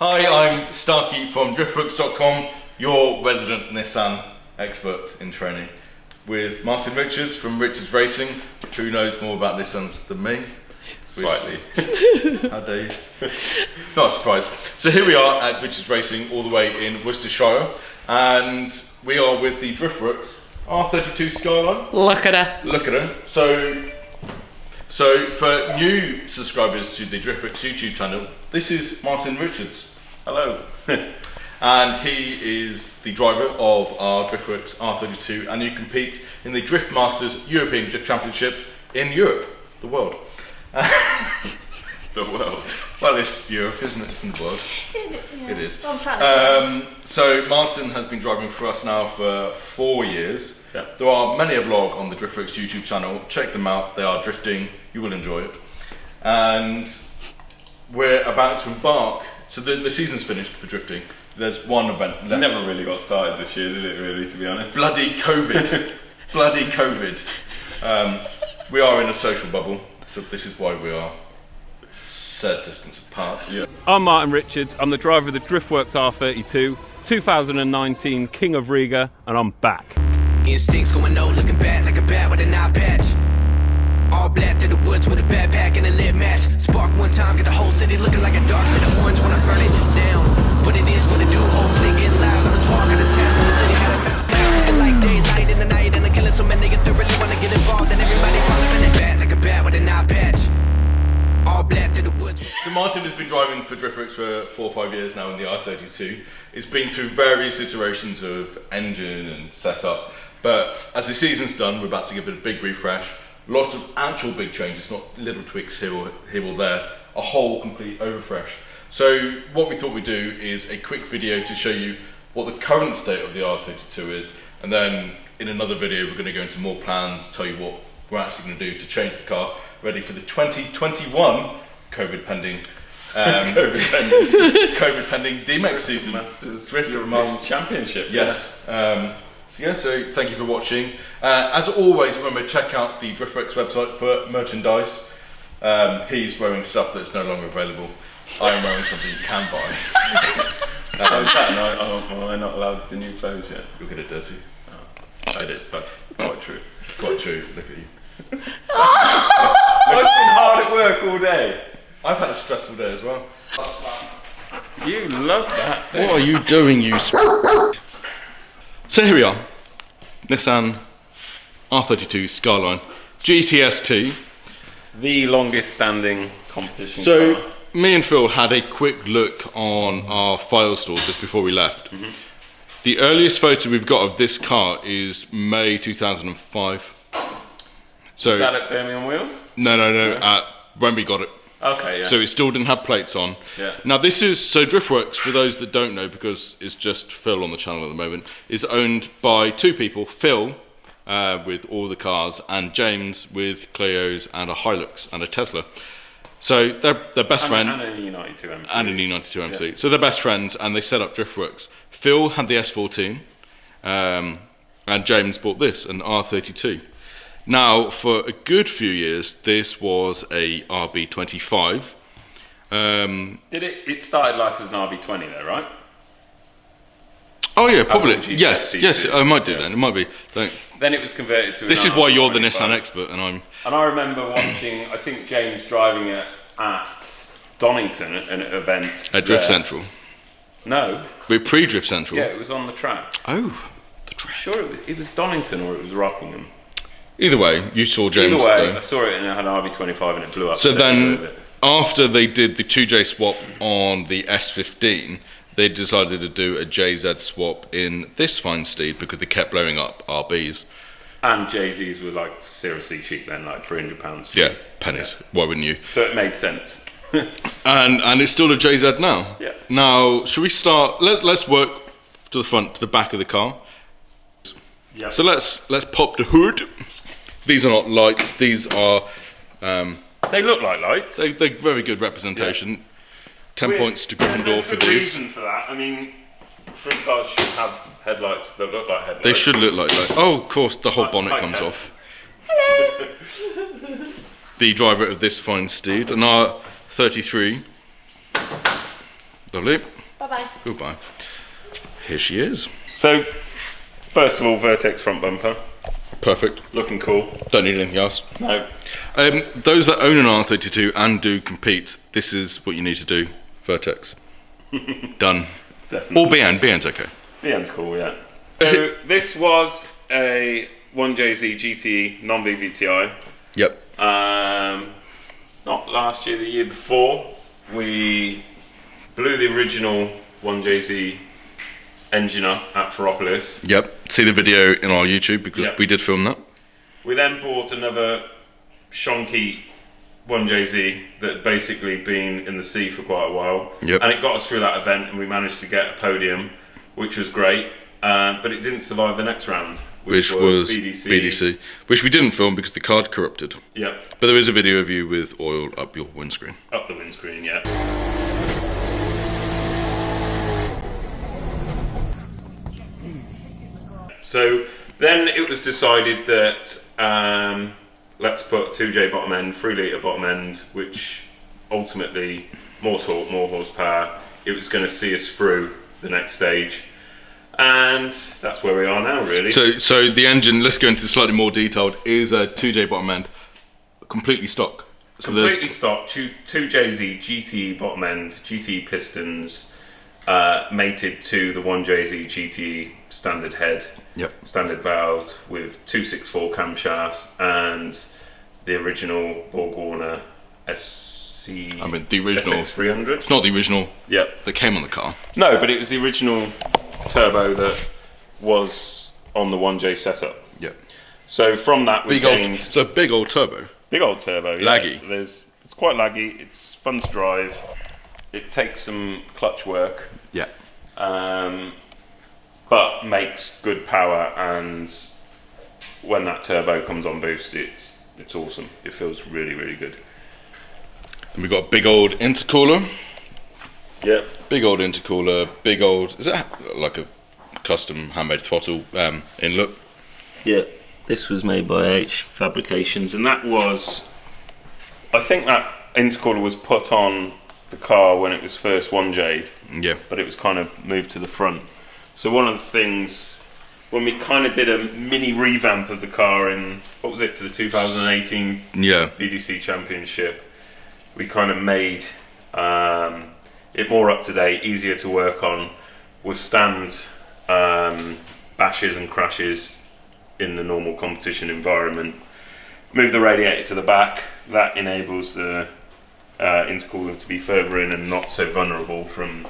Hi, I'm Starkey from Driftworks.com, your resident Nissan expert in training, with Martin Richards from Richards Racing, who knows more about Nissans than me. Slightly. How dare you? Not a surprise. So here we are at Richards Racing, all the way in Worcestershire, and we are with the Driftworks R32 Skyline. Look at her. Look at her. So for new subscribers to the Driftworks YouTube channel, this is Martin Richards. Hello. And he is the driver of our Driftworks R32, and you compete in the Drift Masters European Drift Championship in Europe, the world. The world. Well, it's Europe, isn't it? It's in the world. Yeah. It is. I'm So Martin has been driving for us now for 4 years. Yeah. There are many a vlog on the Driftworks YouTube channel. Check them out. They are drifting. You will enjoy it. And we're about to embark. So the season's finished for drifting. There's one event left. Never really got started this year, did it really, to be honest? Bloody COVID. Bloody COVID. We are in a social bubble, so this is why we are said distance apart. Yeah. I'm Martin Richards, I'm the driver of the Driftworks R32, 2019 King of Riga, and I'm back. Instincts going no, looking bad like a bat with an eye patch. All black through the woods with a backpack and a lit match. Spark one time, get the whole city looking like a dark set of orange when I burn it down. But it is what it do, hopefully get loud on the talk of the town. The city had a mouth like daylight in the night, and I'm killing so many niggas that really wanna get involved, and everybody falling in the bat like a bat with an eye patch. All black through the woods. So Martin has been driving for Driftworks for 4 or 5 years now in the R32. It's been through various iterations of engine and setup, but as the season's done, we're about to give it a big refresh. Lots of actual big changes, not little tweaks here or there, a whole complete overfresh. So what we thought we'd do is a quick video to show you what the current state of the R32 is, and then in another video we're going to go into more plans, tell you what we're actually going to do to change the car ready for the 2021 COVID pending COVID pending DMEC season. Masters Drift Championship. Yes. So thank you for watching. As always, remember, check out the Driftworks website for merchandise. He's wearing stuff that's no longer available. I'm wearing something you can buy. How's that? Am I not allowed the new clothes yet? You'll get it dirty. That's quite true. Quite true. Look at you. I've been hard at work all day. I've had a stressful day as well. You love that. What are you doing, you So here we are, Nissan R32 Skyline GTS2. The longest standing competition So car. me and Phil had a quick look on our file store just before we left. The earliest photo we've got of this car is May 2005. So Is that at Birmingham Wheels? No, when we got it. Okay, yeah. So it still didn't have plates on. Yeah. Now this is, so Driftworks, for those that don't know, because it's just Phil on the channel at the moment, is owned by 2 people, Phil with all the cars, and James with Clios and a Hilux and a Tesla. So they're best friends. And an E92 MC. And an E92 MC. Yeah. So they're best friends, and they set up Driftworks. Phil had the S14, and James bought this, an R32. Now, for a good few years, this was a RB25. It started life as an RB20 though, right? Oh yeah, probably. That's what Yes, GTS2 yes, did. I might do Yeah. then. It might be. Then it was converted to This an is why you're the RB25. Nissan expert, and I'm. And I remember watching, I think James driving it at Donington at an event. At Drift there. Central. No. We're pre-Drift Central. Yeah, it was on the track. Oh, the track. Sure, it was Donington or it was Rockingham. Either way, you saw James. Either way, though. I saw it and it had an RB25 and it blew up. So They blew then, it. after they did the 2J swap on the S15, they decided to do a JZ swap in this fine steed because they kept blowing up RBs. And Jay-Z's were like seriously cheap then, like £300 cheap. Yeah, pennies. Yeah. Why wouldn't you? So it made sense. And it's still a JZ now. Yeah. Now, should we start? Let's work to the front, to the back of the car. Yeah. So let's pop the hood. These are not lights. These are. They look like lights. They're very good representation. Yeah. 10 points to Gryffindor There's for a good these. reason for that. I mean, dream cars should have headlights that look like headlights. They should look like that. Oh, of course, the whole Hi- bonnet hi, comes Tess. off. The driver of this fine steed, an R33. Lovely. Bye-bye. Goodbye. Here she is. So, first of all, Vertex front bumper. Perfect. Looking cool. Don't need anything else. No. Those that own an R32 and do compete, this is what you need to do. Vertex. Done. Definitely. Or BN. BN's okay. BN's cool, yeah. So, this was a 1JZ GTE non-VVTi. Yep. Not last year, the year before. We blew the original 1JZ engine up at Ferropolis. Yep. See the video in our YouTube because Yep. we did film that. We then bought another shonky 1JZ that had basically been in the sea for quite a while. Yep. And it got us through that event and we managed to get a podium, which was great. But it didn't survive the next round, Which was BDC. Which we didn't film because the card corrupted. Yep. But there is a video of you with oil up your windscreen. Up the windscreen, yeah. So then it was decided that let's put 2J bottom end, 3 litre bottom end, which ultimately more torque, more horsepower. It was going to see us through the next stage. And that's where we are now, really. So the engine, let's go into slightly more detailed, is a 2J bottom end, completely stock. So completely stock, 2JZ GTE bottom end, GTE pistons, mated to the 1JZ GTE standard head, standard valves with 264 camshafts and the original BorgWarner the original SX300. It's not the original Yep. that came on the car. No, but it was the original turbo that was on the 1J setup. Yep. So from that we gained... Big old turbo. Big old turbo, yeah. Laggy. It's quite laggy, it's fun to drive, it takes some clutch work, Yeah. but makes good power, and when that turbo comes on boost, it's awesome. It feels really, really good. And we've got a big old intercooler. Yep. Big old intercooler, big old, is that like a custom handmade throttle inlet? Yeah, this was made by H Fabrications, and that was, I think that intercooler was put on the car when it was first 1J'd, Yeah. but it was kind of moved to the front. So one of the things, when we kind of did a mini revamp of the car in, what was it, for the 2018 Yeah. BDC Championship, we kind of made it more up to date, easier to work on, withstand bashes and crashes in the normal competition environment. Move the radiator to the back, that enables the intercooler to be further in and not so vulnerable from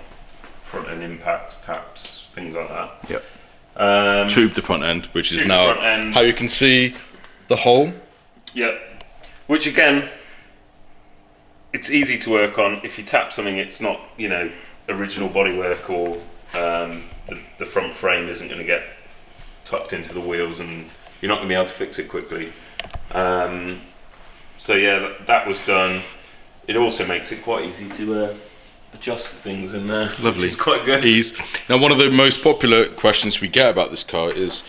front end impacts, taps, things like that. Yep. Tube the front end, which is Tube now the front end. how you can see the hole. Yep. Which again, it's easy to work on. If you tap something, it's not, original bodywork, or the front frame isn't going to get tucked into the wheels, and you're not going to be able to fix it quickly. So yeah, that was done. It also makes it quite easy to adjust things in there. Lovely. Which is quite good. Ease. Now, one of the most popular questions we get about this car is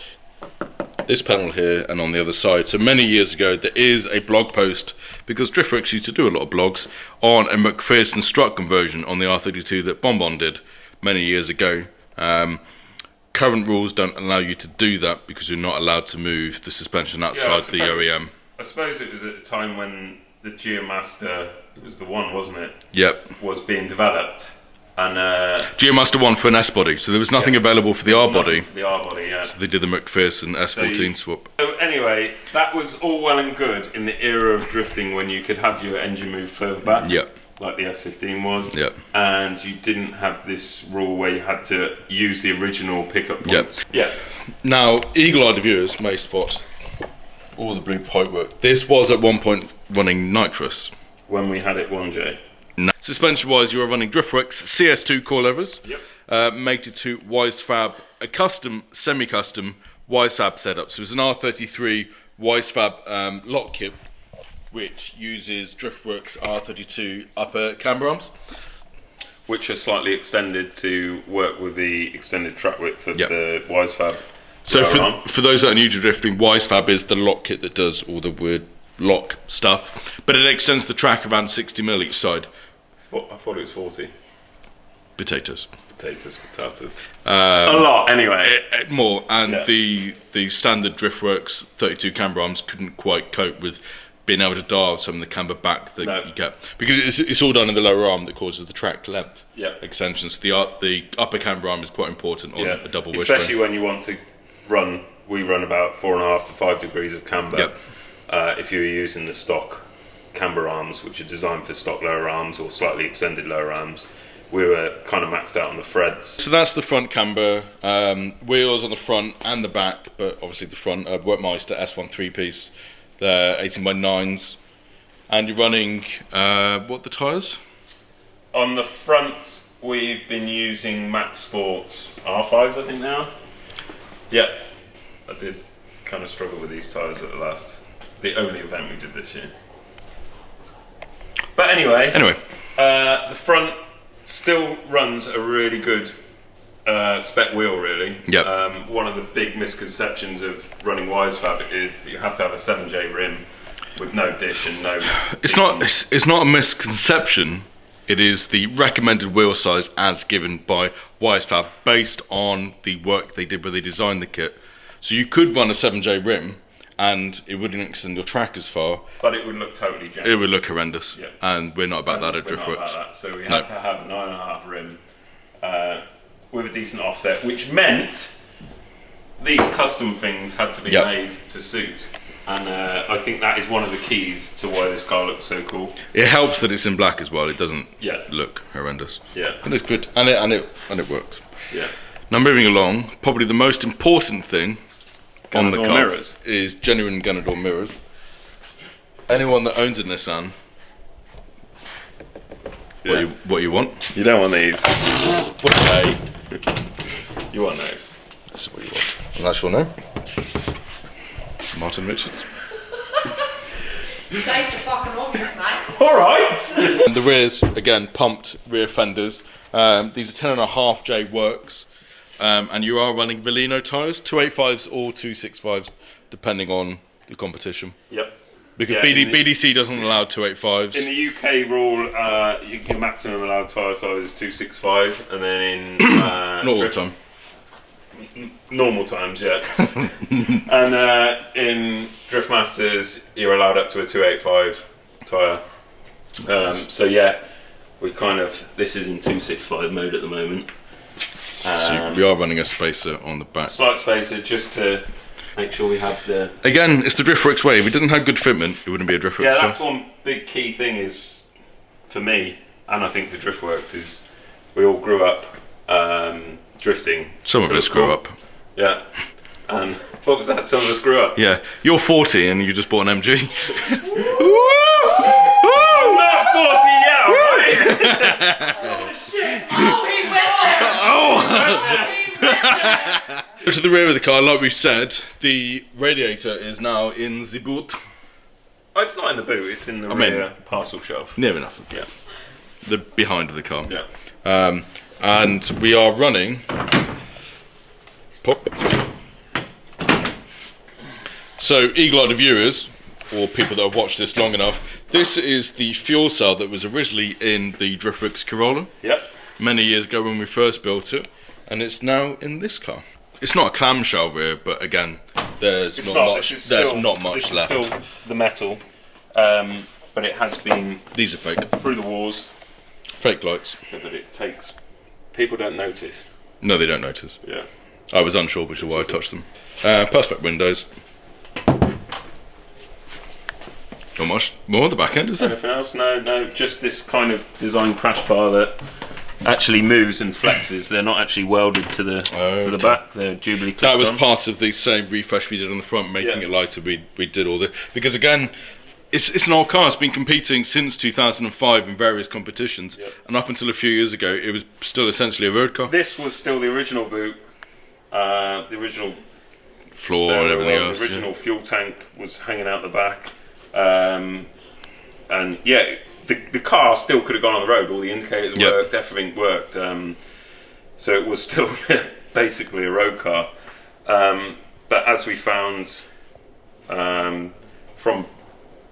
this panel here and on the other side. So many years ago, there is a blog post, because Driftworks used to do a lot of blogs, on a McPherson strut conversion on the R32 that Bonbon did many years ago. Current rules don't allow you to do that because you're not allowed to move the suspension outside the OEM. I suppose it was at the time when the Geomaster, it was the one, wasn't it? Yep. Was being developed, and Geomaster 1 for an S body, so there was nothing available for the R body. For the R body, yeah. So they did the McPherson S14 swap. So anyway, that was all well and good in the era of drifting when you could have your engine moved further back. Yep. Like the S15 was. Yep. And you didn't have this rule where you had to use the original pickup points. Yep. Now, eagle-eyed viewers may spot all the blue pipework. This was at one point running nitrous. When we had it 1J. No. Suspension-wise, you were running Driftworks CS2 coilovers, mated to Wisefab, a custom, semi-custom Wisefab setup. So it was an R33 Wisefab lock kit, which uses Driftworks R32 upper camber arms, which are slightly extended to work with the extended track width of the Wisefab. So for those that are new to drifting, Wisefab is the lock kit that does all the weird lock stuff, but it extends the track around 60mm each side. I thought it was 40. Potatoes. Potatoes. A lot, anyway. More, and Yeah. the standard Driftworks 32 camber arms couldn't quite cope with being able to dial some of the camber back that No. you get, because it's all done in the lower arm that causes the track length Yeah. extensions. The upper camber arm is quite important on a double wishbone. especially when you want to run. We run about 4.5 to 5 degrees of camber. Yep. If you were using the stock camber arms, which are designed for stock lower arms or slightly extended lower arms, we were kind of maxed out on the threads. So that's the front camber, wheels on the front and the back, but obviously the front, Werkmeister S1 3-piece, they're 18x9s, and you're running, what the tyres? On the front, we've been using Max Sports R5s, I think now. Yeah, I did kind of struggle with these tyres at the only event we did this year. But anyway, the front still runs a really good spec wheel, really. Yep. One of the big misconceptions of running Wisefab is that you have to have a 7J rim with no dish and no... It's not a misconception. It is the recommended wheel size as given by Wisefab based on the work they did when they designed the kit. So you could run a 7J rim and it wouldn't extend your track as far. But it would look totally janky. It would look horrendous. Yeah. And we're not about that at We're not about Driftworks. that. So we had to have a 9.5 rim with a decent offset, which meant these custom things had to be made to suit. And I think that is one of the keys to why this car looks so cool. It helps that it's in black as well. It doesn't Yeah. look horrendous. Yeah. But it's good, and it works. Yeah. Now moving along, probably the most important thing on the Ganador car mirrors. is genuine Ganador mirrors. Anyone that owns a Nissan, what you want? You don't want these. Okay. You want those. That's what you want. And that's your name? Martin Richards. State the fucking obvious, mate. All right. And the rears, again, pumped rear fenders. These are 10.5J works. And you are running Velino tyres, 285s or 265s, depending on the competition. Yep. Because Yeah, BDC doesn't allow 285s. In the UK rule, your maximum allowed tyre size is 265, and then in Not all the time. normal times, yeah. And in Drift Masters, you're allowed up to a 285 tyre. So yeah, this is in 265 mode at the moment. So we are running a spacer on the back. Slight spacer just to make sure we have the... Again, it's the Driftworks way. If we didn't have good fitment, it wouldn't be a Driftworks Yeah, car. that's one big key thing is, for me, and I think for Driftworks, is we all grew up drifting. Some of to us the grew core. up. Yeah. And what was that? Some of us grew up. Yeah, you're 40 and you just bought an MG. I'm not 40 yet, alright? Oh, shit. Oh, he went there. Oh, he went there. To the rear of the car, like we said, the radiator is now in the boot. Oh, it's not in the boot, it's in the rear parcel shelf. Near enough. Yeah. The behind of the car. Yeah. And we are running. Pop. So, eagle-eyed viewers, or people that have watched this long enough, this is the fuel cell that was originally in the Driftworks Corolla Yep. many years ago when we first built it, and it's now in this car. It's not a clamshell rear, but again, there's It's not not, much. this is There's still, not much this left. is still the metal, but it has been These are fake. through the wars, Fake lights. but it takes... People don't notice. No, they don't notice. Yeah. I was unsure, which is why I touched them. Perspex windows. Not much more at the back end, is there? Anything else? No, just this kind of design crash bar that actually moves and flexes. They're not actually welded to the back. They're dubly clipped That was on. part of the same refresh we did on the front, making Yeah. it lighter. We did all this because again, it's an old car. It's been competing since 2005 in various competitions, and up until a few years ago, it was still essentially a road car. This was still the original boot, the original Floor and everything else. The original fuel tank was hanging out the back, and yeah, the car still could have gone on the road. All the indicators worked, everything worked. So it was still basically a road car. But as we found from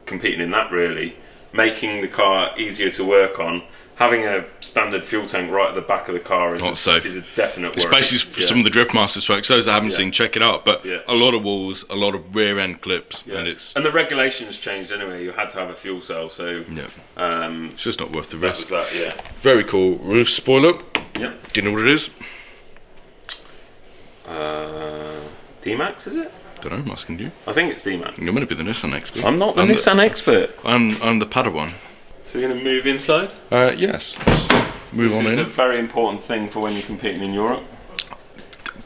competing in that, really making the car easier to work on having a standard fuel tank right at the back of the car is a definite worry. Especially for some of the Drift Master strikes. Those I haven't seen, check it out. But a lot of walls, a lot of rear end clips, and the regulations changed anyway. You had to have a fuel cell, so it's just not worth the risk. That was that, Very cool roof spoiler. Yep. Do you know what it is? D-Max, is it? Don't know, I'm asking you. I think it's D-Max. You're going to be the Nissan expert. I'm not the Nissan expert. I'm the Padawan. So we're going to move inside? Yes. Let's move on in. This is a very important thing for when you're competing in Europe.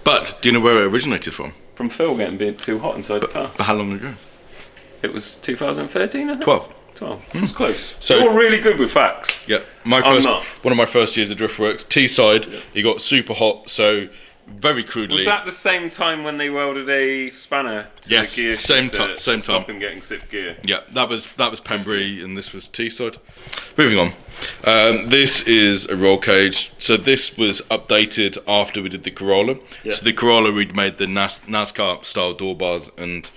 But do you know where it originated from? From Phil getting a bit too hot inside the car. But how long ago? It was 2013, I think? 12. It's close. So you're really good with facts. Yeah, one of my first years of Driftworks, T-side, he got super hot, so very crudely. Was that the same time when they welded a spanner to the gear same time. Stop him getting sip gear? Yeah, that was Pembury, and this was T-side. Moving on. This is a roll cage. So this was updated after we did the Corolla. Yeah. So the Corolla, we'd made the NASCAR style door bars, and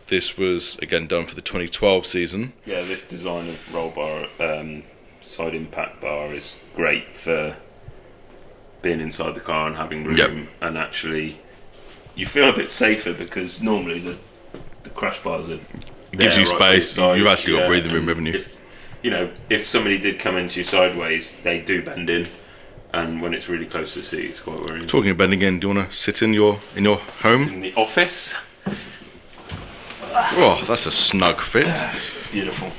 this was again done for the 2012 season. Yeah, this design of roll bar, side impact bar is great for being inside the car and having room, and actually you feel a bit safer because normally the crash bars are it gives you space. You've actually got breathing room, haven't you? If somebody did come into you sideways, they do bend in, and when it's really close to the seat, it's quite worrying. Talking of bending in, do you want to sit in your home? In the office. Oh, that's a snug fit. It's beautiful.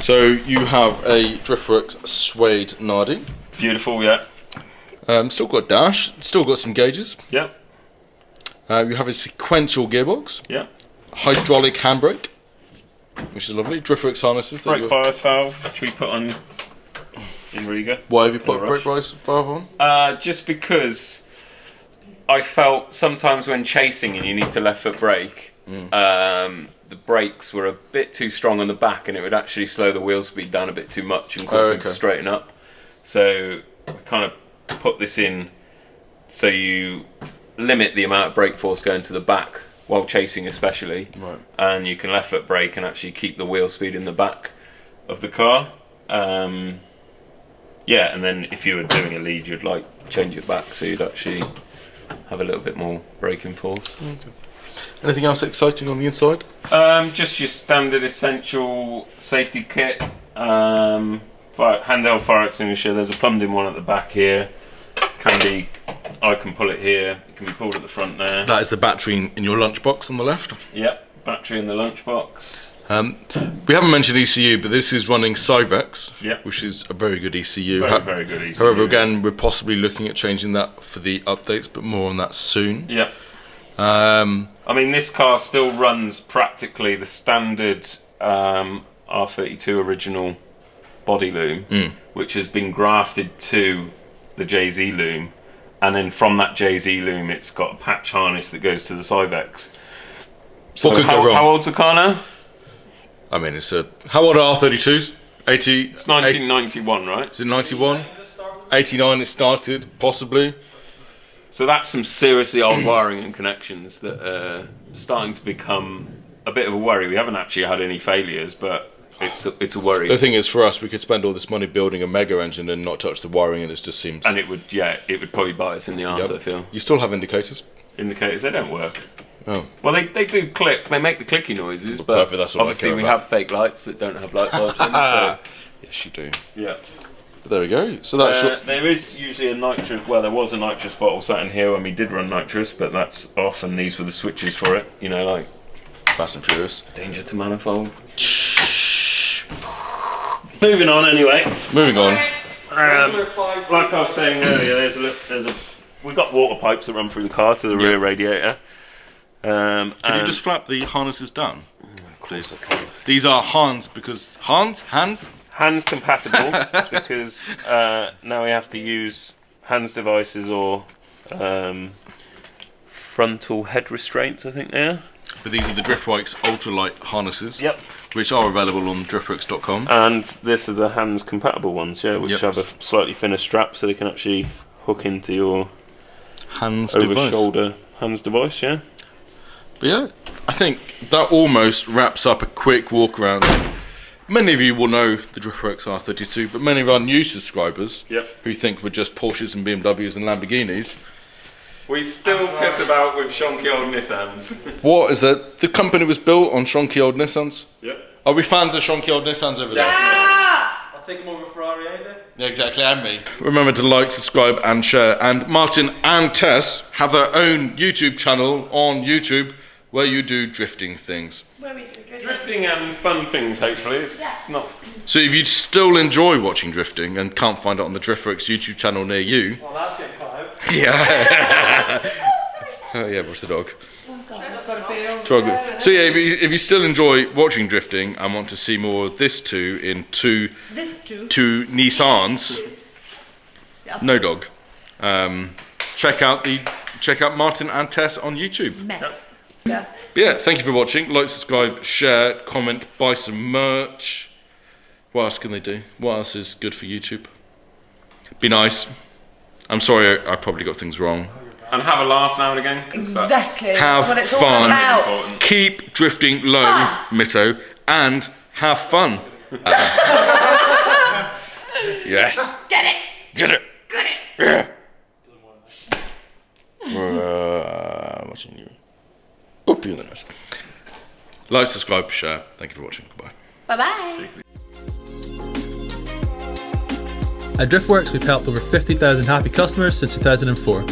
So you have a Driftworks suede Nardi. Beautiful, yeah. Still got dash, still got some gauges. Yeah. You have a sequential gearbox. Yeah. Hydraulic handbrake, which is lovely. Driftworks harnesses. Brake bias valve, which we put on in Riga. Why have you put a brake bias valve on? Just because I felt sometimes when chasing and you need to left foot brake, the brakes were a bit too strong on the back, and it would actually slow the wheel speed down a bit too much and cause me to straighten up. So I kind of put this in so you limit the amount of brake force going to the back while chasing, especially, and you can left foot brake and actually keep the wheel speed in the back of the car. And then if you were doing a lead, you'd change it back so you'd actually have a little bit more braking force. Okay. Anything else exciting on the inside? Just your standard essential safety kit. Handheld fire extinguisher. There's a plumbed-in one at the back here. I can pull it here. It can be pulled at the front there. That is the battery in your lunchbox on the left. Yep, battery in the lunchbox. We haven't mentioned ECU, but this is running Cyvex, yep, which is a very good ECU. Very good ECU. However, again, we're possibly looking at changing that for the updates, but more on that soon. Yep. I mean, this car still runs practically the standard R32 original body loom, which has been grafted to the JZ loom, and then from that JZ loom it's got a patch harness that goes to the Cyvex. So what could go wrong? How old's the car now? I mean, how old are R32s? 80? It's 1991, right? Is it 91? 89 it started, possibly. So that's some seriously old wiring and connections that are starting to become a bit of a worry. We haven't actually had any failures, but it's a worry. The thing is, for us, we could spend all this money building a mega engine and not touch the wiring, and it just seems... And it would probably bite us in the arse, I feel. You still have indicators? Indicators, they don't work. Oh. Well, they do click, they make the clicky noises, but perfect, that's all obviously I care we about. have fake lights that don't have light bulbs in, so... Yes, you do. Yeah. But there we go. So that's there is usually a nitrous, well, there was a nitrous bottle sat in here when we did run nitrous, but that's off, and these were the switches for it, like... Fast and Furious. Danger to manifold. Moving on anyway. Moving on. Like I was saying earlier, we've got water pipes that run through the car to the rear radiator. Can you just flap the harnesses down? Please. These are Hands because hands compatible because now we have to use hands devices or frontal head restraints, I think they are. But these are the Driftworks ultralight harnesses. Yep. Which are available on driftworks.com. And this are the hands compatible ones, which have a slightly thinner strap so they can actually hook into your over-shoulder hands device, yeah. But yeah, I think that almost wraps up a quick walk around Many of you will know the Driftworks R32, but many of our new subscribers who think we're just Porsches and BMWs and Lamborghinis. We still piss about with shonky old Nissans. What is that? The company was built on shonky old Nissans? Yep. Are we fans of shonky old Nissans over there? I'll take them over Ferrari, ain't they? Yeah, exactly, and me. Remember to like, subscribe and share. And Martin and Tess have their own YouTube channel on YouTube where you do drifting things. Where we do Drifting and fun things, hopefully. It's not. So if you still enjoy watching drifting and can't find it on the Driftworks YouTube channel near you... Well, that's getting cut out. Yeah. Oh yeah, what's the dog? So yeah, if you still enjoy watching drifting and want to see more of this two in two Nissans, no dog. Check out Martin and Tess on YouTube. Yeah. But yeah, thank you for watching. Like, subscribe, share, comment, buy some merch. What else can they do? What else is good for YouTube? Be nice. I'm sorry, I probably got things wrong. And have a laugh now and again. Exactly. Have That's what it's all fun. about. Keep drifting low, Mitto, and have fun. Yes. Get it. Get it. Get it. Yeah. Watching you. Go do the rest. Like, subscribe, share. Thank you for watching. Goodbye. Bye-bye. At Driftworks, we've helped over 50,000 happy customers since 2004.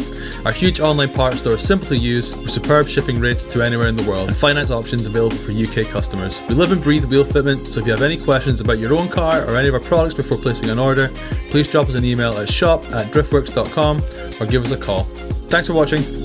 Our huge online parts store is simple to use, with superb shipping rates to anywhere in the world, and finance options available for UK customers. We live and breathe wheel fitment, so if you have any questions about your own car or any of our products before placing an order, please drop us an email at shop@driftworks.com or give us a call. Thanks for watching.